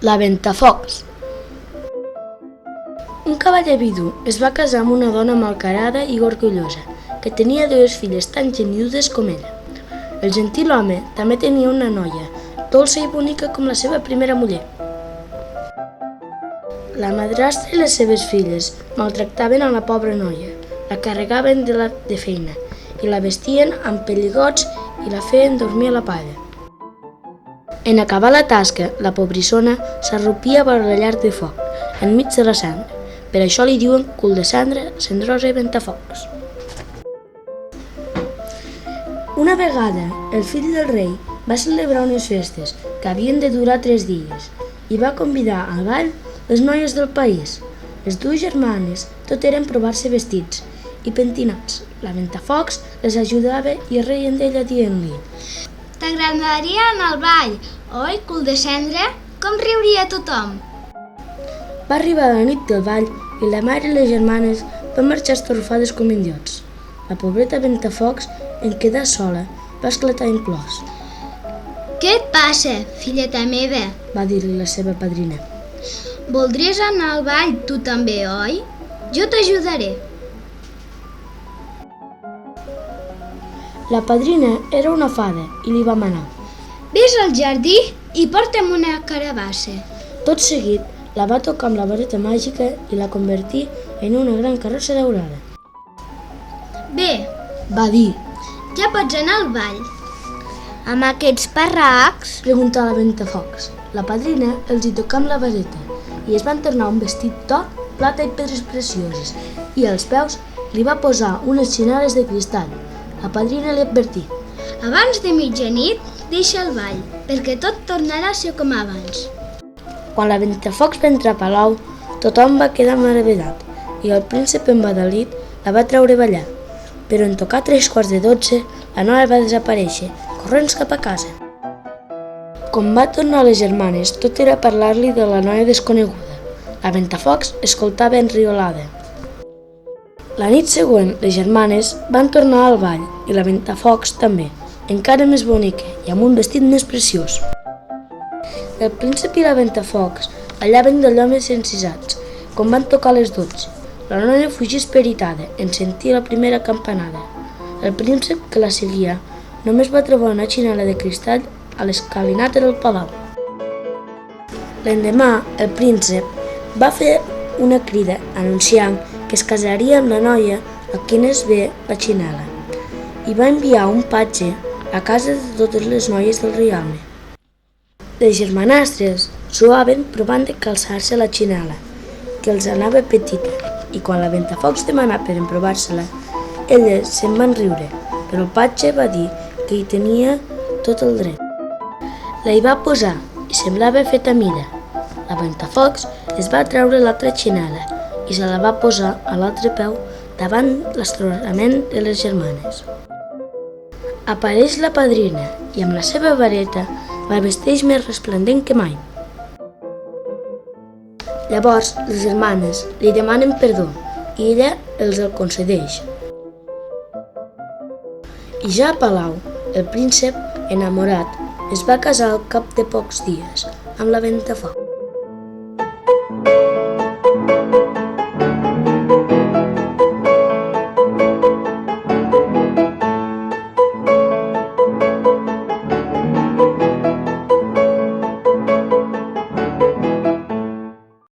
La Ventafocs. Un cavaller vidu es va casar amb una dona malcarada i orgullosa, que tenia dues filles tan geniudes com ella. El gentil home també tenia una noia, dolça i bonica com la seva primera muller. La madrastra i les seves filles maltractaven a la pobra noia, la carregaven de feina i la vestien amb pelligots i la feien dormir a la palla. En acabar la tasca, la pobrissona s'arrupia per la llar de foc, enmig de la cendra. Per això li diuen cul de cendra, cendrosa i ventafocs. Una vegada, el fill del rei va celebrar unes festes que havien de durar 3 dies i va convidar al ball les noies del país. Les dues germanes tot eren provar-se vestits i pentinats. La Ventafocs les ajudava i reien d'ella dient-li: «T'agradaria anar al ball, oi, cul de cendra? Com riuria tothom?» Va arribar la nit del ball i la mare i les germanes van marxar estorfades com idiots. La pobreta Ventafocs, en quedar sola, va esclatar en plors. «Què et passa, filleta meva?» va dir-li la seva padrina. «Voldries anar al ball tu també, oi? Jo t'ajudaré». La padrina era una fada i li va manar. «Ves al jardí i porta'm una carabassa». Tot seguit, la va tocar amb la vareta màgica i la convertí en una gran carrossa daurada. «Bé», va dir. «ja pots anar al ball». «Amb aquests parracs?» preguntà la Ventafocs. La padrina els hi tocà amb la vareta i es van tornar un vestit d'or, plata i pedres precioses i als peus li va posar unes xinades de cristall. La padrina li advertí: «Abans de mitjanit deixa el ball, perquè tot tornarà a ser com abans». Quan la Ventafocs va entrar a palau, tothom va quedar meravellat i el príncep embadalit la va treure a ballar. Però en tocar 11:45, la noia va desaparèixer, corrents cap a casa. Com va tornar a les germanes, tot era parlar-li de la noia desconeguda. La Ventafocs escoltava enriolada. La nit següent, les germanes van tornar al ball i la Ventafocs també, encara més bonica i amb un vestit més preciós. El príncep i la Ventafocs ballaven d'allò més encisats. Quan van tocar les 12, la noia fugí esperitada en sentir la primera campanada. El príncep, que la seguia, només va trobar una xinela de cristall a l'escalinata del palau. L'endemà, el príncep va fer una crida anunciant que es casaria amb la noia a qui es ve la xinela i va enviar un patge a casa de totes les noies del reialme. Les germanastres suaven provant de calçar-se la xinela, que els anava petita, i quan la Ventafocs demanà per emprovar-se-la, elles se'n van riure, però el patge va dir que hi tenia tot el dret. La hi va posar i semblava feta a mida. La Ventafocs es va treure l'altra xinela i se la va posar a l'altre peu davant l'astronament de les germanes. Apareix la padrina i amb la seva vareta la vesteix més resplendent que mai. Llavors les germanes li demanen perdó i ella els el concedeix. I ja a palau, el príncep, enamorat, es va casar al cap de pocs dies amb la Ventafocs.